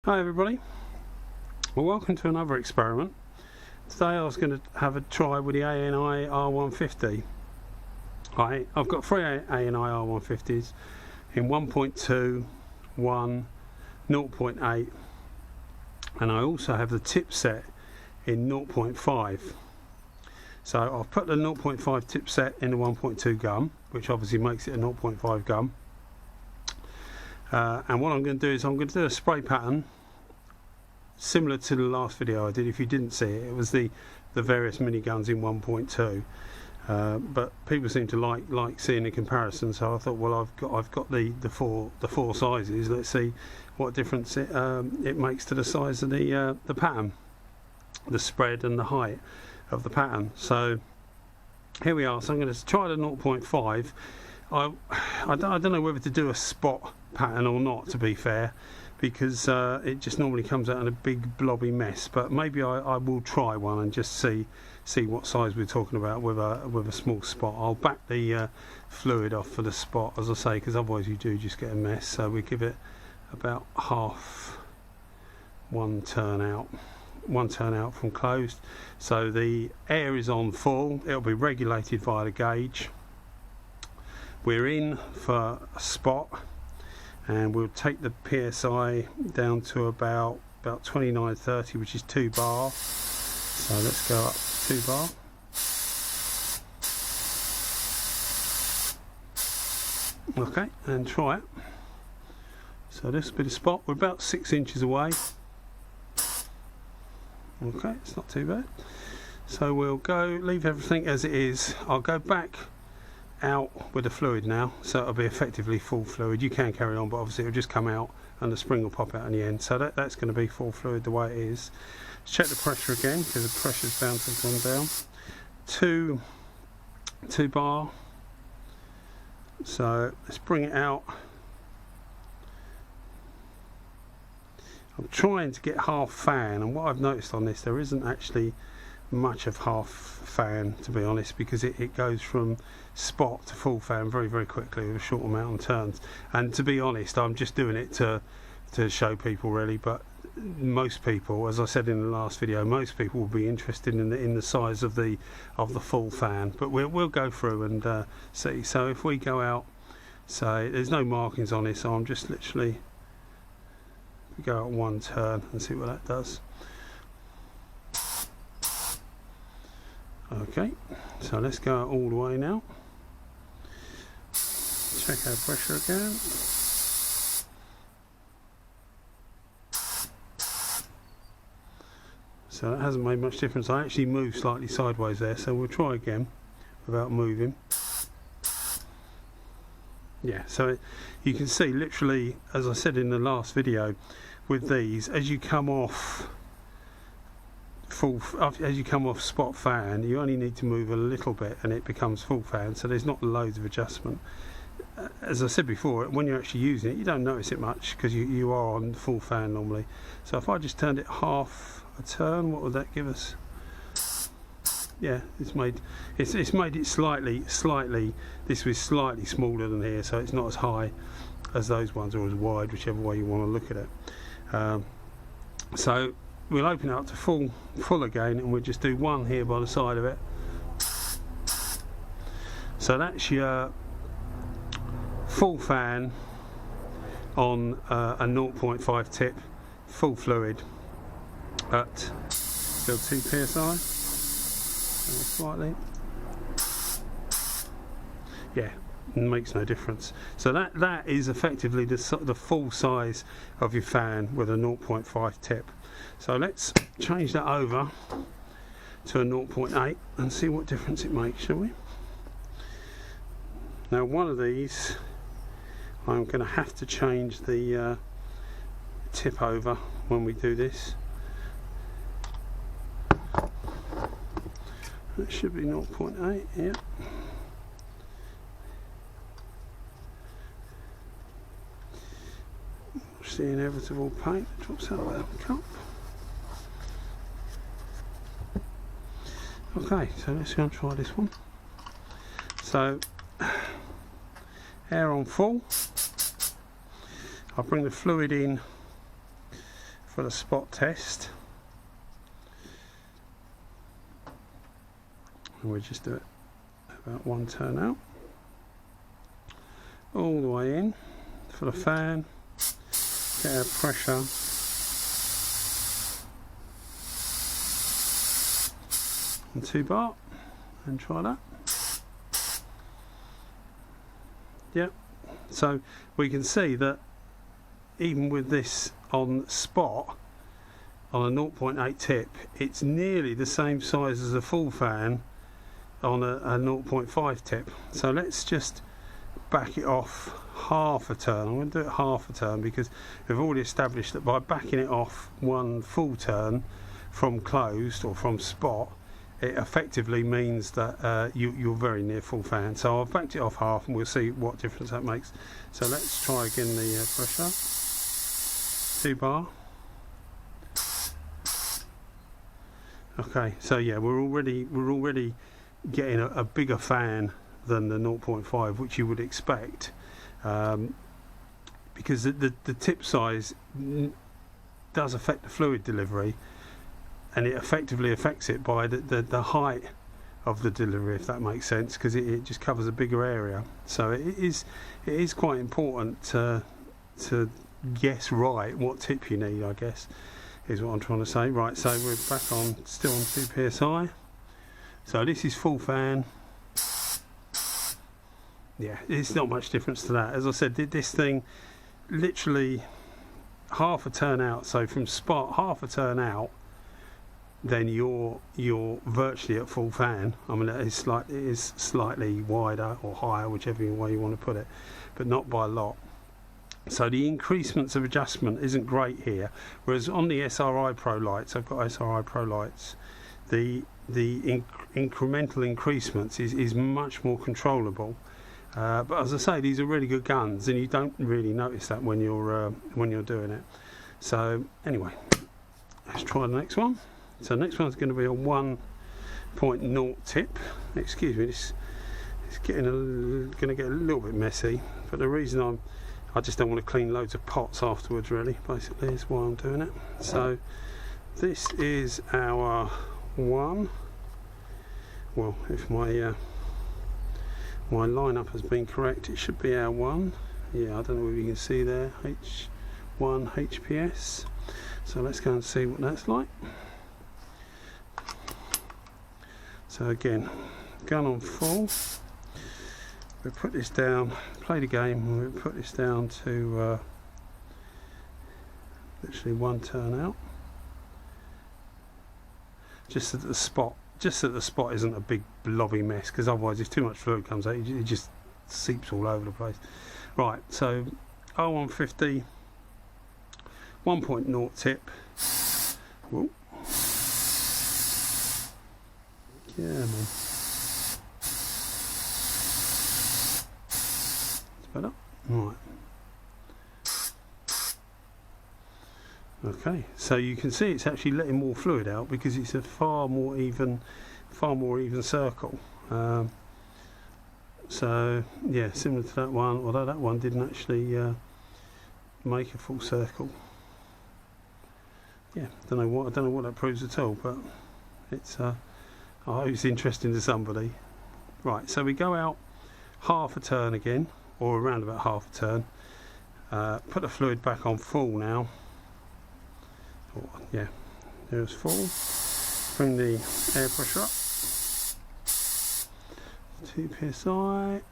Hi everybody, well welcome to another experiment. Today I was going to have a try with the ANI R150. I've got three ANI R150s in 1.2, 1, 0.8 and I also have the tip set in 0.5. So I've put the 0.5 tip set in the 1.2 gun, which obviously makes it a 0.5 gun. And what I'm going to do is I'm going to do a spray pattern similar to the last video I did. If you didn't see it, it was the various miniguns in 1.2, but people seem to like seeing the comparison, so I thought, well, I've got the four sizes. Let's see what difference it makes to the size of the pattern, the spread and the height of the pattern. So here we are. So I'm going to try the 0.5. I don't know whether to do a spot pattern or not, to be fair, because it just normally comes out in a big blobby mess, but maybe I will try one and just see what size we're talking about with a small spot. I'll back the fluid off for the spot, as I say, because otherwise you do just get a mess. So we give it about half one turn out from closed, so the air is on full. It'll be regulated via the gauge. We're in for a spot, and we'll take the PSI down to about 29.30, which is 2 bar. So let's go up 2 bar. Okay, and try it. So this will be the spot. We're about 6 inches away. Okay, it's not too bad. So we'll leave everything as it is. I'll go back out with the fluid now, so it'll be effectively full fluid. You can carry on, but obviously it'll just come out and the spring will pop out in the end. So that's going to be full fluid the way it is. Let's check the pressure again, because the pressure's bound to have gone down. 2 bar. So let's bring it out. I'm trying to get half fan, and what I've noticed on this, there isn't actually much of half fan, to be honest, because it goes from spot to full fan very, very quickly with a short amount of turns. And to be honest, I'm just doing it to show people, really. But most people, as I said in the last video, most people will be interested in the size of the full fan. But we'll go through and see. So if we go out, say there's no markings on it, so I'm just literally go out one turn and see what that does. Okay, so let's go all the way now. Check our pressure again. So that hasn't made much difference. I actually moved slightly sideways there, so we'll try again without moving. Yeah, so you can see literally, as I said in the last video, with these, as you come off spot fan, you only need to move a little bit and it becomes full fan, so there's not loads of adjustment. As I said before, when you're actually using it, you don't notice it much because you are on full fan normally. So if I just turned it half a turn, what would that give us? Yeah, it's made it slightly, this was slightly smaller than here, so it's not as high as those ones, or as wide, whichever way you want to look at it. So we'll open it up to full again, and we'll just do one here by the side of it. So that's your full fan on a 0.5 tip, full fluid at still 2 psi. Slightly. Yeah, it makes no difference. So that is effectively the full size of your fan with a 0.5 tip. So let's change that over to a 0.8 and see what difference it makes, shall we? Now one of these, I'm going to have to change the tip over when we do this. It should be 0.8, yeah. Watch the inevitable paint that drops out of the cup. Okay, so let's go and try this one. So, air on full. I'll bring the fluid in for the spot test. And we'll just do it about one turn out, all the way in for the fan, get our pressure, and 2 bar, and try that. Yep, so we can see that even with this on spot on a 0.8 tip, it's nearly the same size as a full fan on a 0.5 tip. So let's just back it off half a turn. I'm going to do it half a turn because we've already established that by backing it off one full turn from closed or from spot, it effectively means that you're very near full fan. So I've backed it off half and we'll see what difference that makes. So let's try again the pressure. 2 bar. Okay, so yeah, we're already getting a bigger fan than the 0.5, which you would expect, because the tip size does affect the fluid delivery, and it effectively affects it by the height of the delivery, if that makes sense, because it just covers a bigger area. So it is quite important to guess right what tip you need, I guess, is what I'm trying to say. Right, so we're back on, still on 2 psi. So this is full fan. Yeah, it's not much difference to that. As I said, this thing literally half a turn out. So from spot, half a turn out, then you're virtually at full fan. I mean, it is slightly wider or higher, whichever way you want to put it, but not by a lot. So the increasements of adjustment isn't great here. Whereas on the SRI Pro lights, I've got SRI Pro lights, the incremental increasements is much more controllable. But as I say, these are really good guns, and you don't really notice that when you're doing it. So anyway, let's try the next one. So the next one's going to be a 1.0 tip. Excuse me, it's going to get a little bit messy. But the reason I just don't want to clean loads of pots afterwards, really, basically, is why I'm doing it. So this is our 1. Well, if my lineup has been correct, it should be our 1. Yeah, I don't know if you can see there, H1 HPS. So let's go and see what that's like. So again, gun on full. We'll put this down, play the game, and we'll put this down to literally 1 turn out. Just so that the spot isn't a big blobby mess, because otherwise if too much fluid comes out, it just seeps all over the place. Right, so R150 1.0 tip. Whoa. Yeah, man. It's better. Right. Okay, so you can see it's actually letting more fluid out because it's a far more even circle. So yeah, similar to that one, although that one didn't actually make a full circle. Yeah, I don't know what that proves at all, but it's I hope it's interesting to somebody. Right, so we go out half a turn again, or around about half a turn. Put the fluid back on full now. Oh, yeah, there's full. Bring the air pressure up. 2 psi.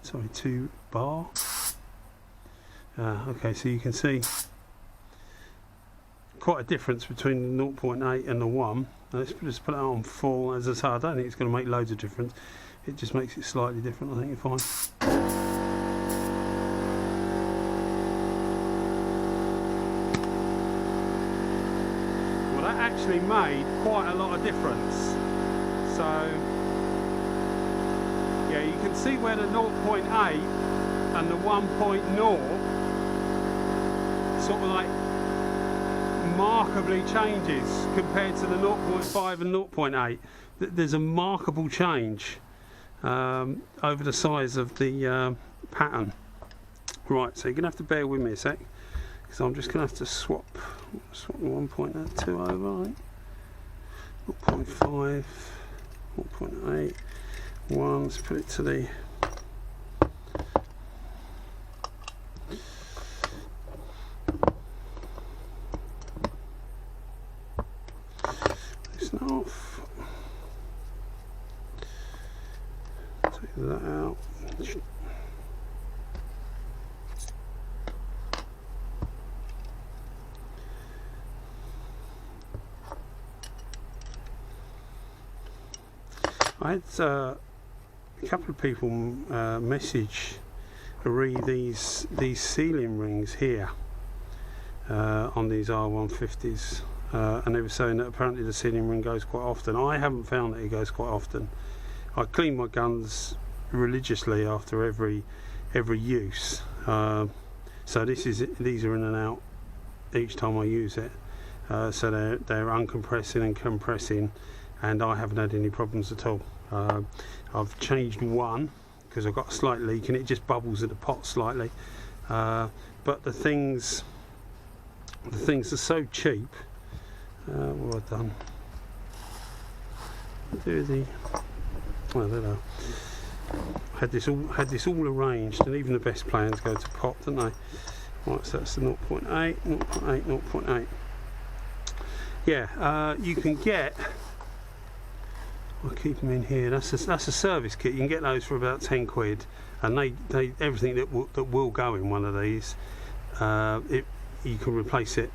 Sorry, 2 bar. Okay, so you can see quite a difference between the 0.8 and the 1. Now let's just put it on full. As I say, I don't think it's going to make loads of difference. It just makes it slightly different. I think you're fine. Well, that actually made quite a lot of difference. So yeah, you can see where the 0.8 and the 1.0 sort of like markedly changes compared to the 0.5 and 0.8. There's a markable change over the size of the pattern. Right, so you're going to have to bear with me a sec, because I'm just going to have to swap the 1.2 over, I think. 0.5, 0.8, 1, let's put it to the off, take that out. I had a couple of people message these sealing rings here on these R150s. And they were saying that apparently the sealing ring goes quite often. I haven't found that it goes quite often. I clean my guns religiously after every use. So these are in and out each time I use it. So they're uncompressing and compressing, and I haven't had any problems at all. I've changed one because I've got a slight leak and it just bubbles at the pot slightly. But the things are so cheap. What I've done, I don't know. Had this all arranged, and even the best plans go to pot, don't they? Right, so that's the 0.8, 0.8, 0.8. Yeah, you can get. I'll keep them in here. That's a service kit. You can get those for about 10 quid, and they everything that will go in one of these. You can replace it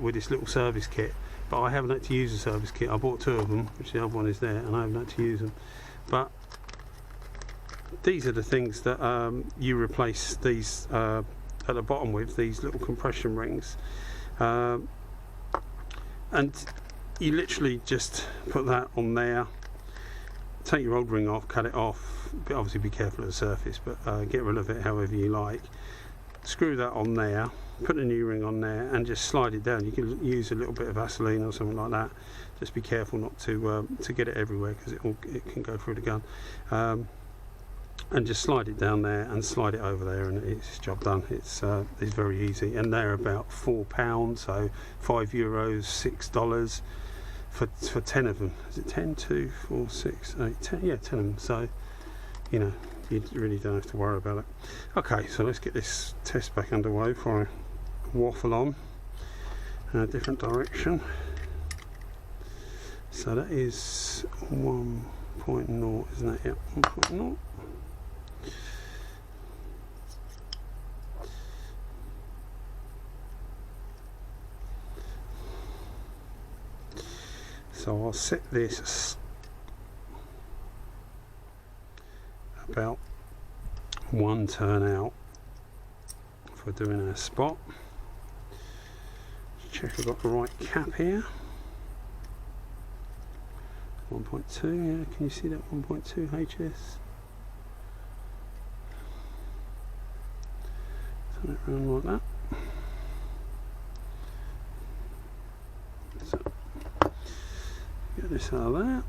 with this little service kit. But I haven't had to use a service kit. I bought 2 of them, which the other one is there, and I haven't had to use them. But these are the things that you replace these at the bottom with, these little compression rings. And you literally just put that on there, take your old ring off, cut it off, but obviously be careful of the surface, but get rid of it however you like. Screw that on there, put a new ring on there, and just slide it down. You can use a little bit of Vaseline or something like that. Just be careful not to get it everywhere, because it can go through the gun. And just slide it down there and slide it over there, and it's job done. It's very easy, and they're about £4, so €5, $6 for 10 of them. Is it 10, 2, 4, 6, 8, 10? Yeah, 10 of them. So you know, you really don't have to worry about it. Okay, so let's get this test back underway before I waffle on in a different direction. So that is 1.0, isn't it? Yep, 1.0. So I'll set this about 1 turn out for doing our spot. Check I've got the right cap here. 1.2, yeah, can you see that 1.2 HS? Turn it around like that. So, get this out of that.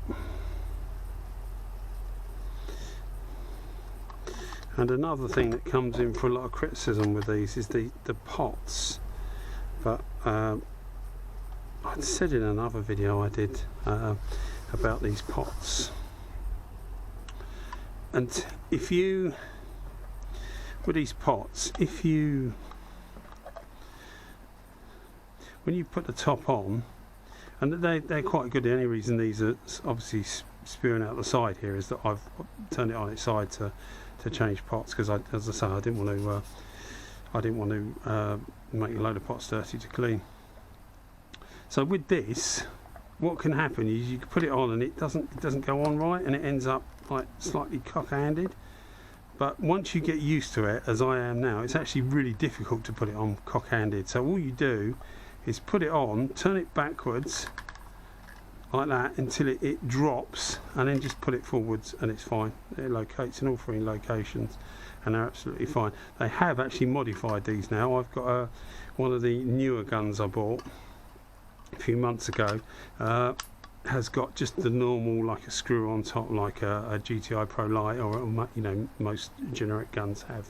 And another thing that comes in for a lot of criticism with these is the pots. But I'd said in another video I did about these pots. And if you, with these pots, when you put the top on, and they're quite good. The only reason these are obviously spewing out the side here is that I've turned it on its side to change pots, because as I say, I didn't want to make a load of pots dirty to clean. So with this, what can happen is you can put it on and it doesn't go on right, and it ends up like slightly cock-handed. But once you get used to it, as I am now, it's actually really difficult to put it on cock-handed. So all you do is put it on, turn it backwards like that until it drops, and then just put it forwards and it's fine. It locates in all 3 locations and they're absolutely fine. They have actually modified these now. I've got one of the newer guns I bought a few months ago, has got just the normal, like a screw on top, like a GTI Pro Light, or you know, most generic guns have.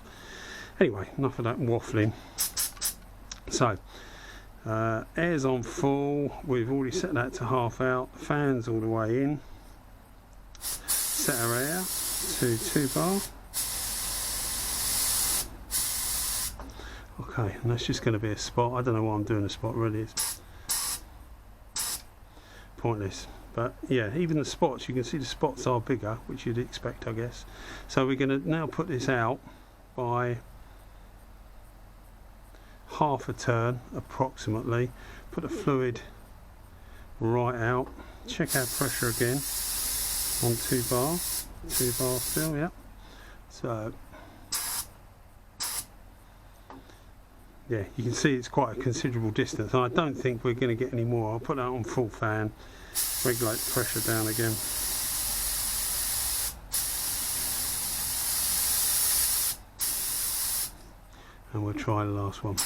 Anyway, enough of that waffling. So air's on full, we've already set that to half out, fans all the way in, set our air to 2 bar. Okay, and that's just going to be a spot. I don't know why I'm doing a spot, really, it's pointless. But yeah, even the spots, you can see the spots are bigger, which you'd expect, I guess. So we're going to now put this out by half a turn approximately, put the fluid right out, check our pressure again on 2 bar still, yeah. So yeah, you can see it's quite a considerable distance, and I don't think we're going to get any more. I'll put that on full fan, regulate the pressure down again. And we'll try the last one.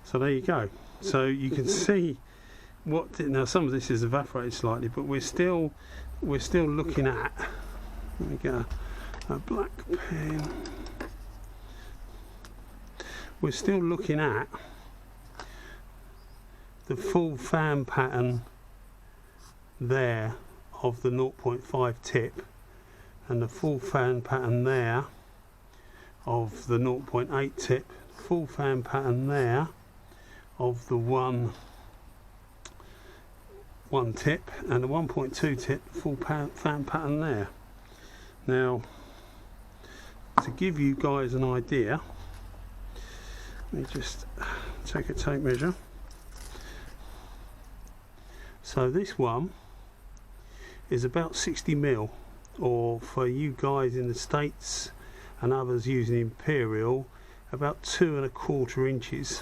So there you go. So you can see what now some of this is evaporated slightly, but we're still looking at, let me get a black pen. We're still looking at the full fan pattern there of the 0.5 tip, and the full fan pattern there of the 0.8 tip, full fan pattern there of the one tip, and the 1.2 tip, full fan pattern there. Now, to give you guys an idea, let me just take a tape measure. So this one is about 60 mil, or for you guys in the States and others using Imperial, about 2¼ inches.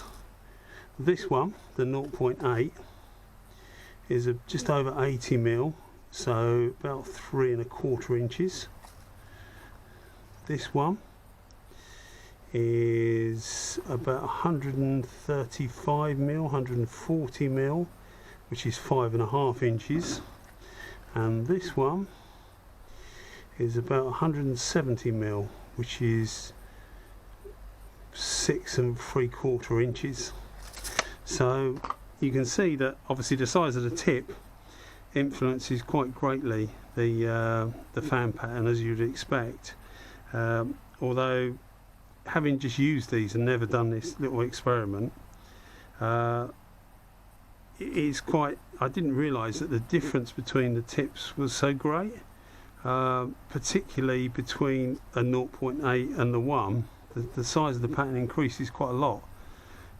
This one, the 0.8, is just over 80 mil, so about 3¼ inches. This one is about 135 mil, 140 mil, which is 5½ inches, and this one is about 170 mil, which is 6¾ inches. So you can see that obviously the size of the tip influences quite greatly the fan pattern, as you'd expect. Although having just used these and never done this little experiment, it's quite, I didn't realise that the difference between the tips was so great, particularly between a 0.8 and the 1. The size of the pattern increases quite a lot.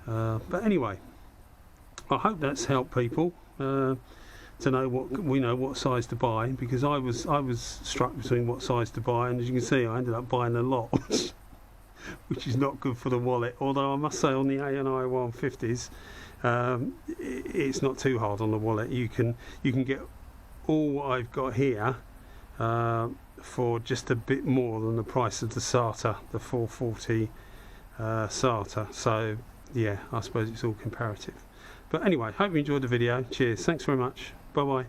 But anyway, I hope that's helped people to know what size to buy, because I was struck between what size to buy, and as you can see, I ended up buying a lot, which is not good for the wallet. Although I must say, on the R150s, it's not too hard on the wallet. You can get all what I've got here for just a bit more than the price of the SATA, the 440 SATA. So yeah, I suppose it's all comparative. But anyway, hope you enjoyed the video. Cheers, thanks very much, bye bye.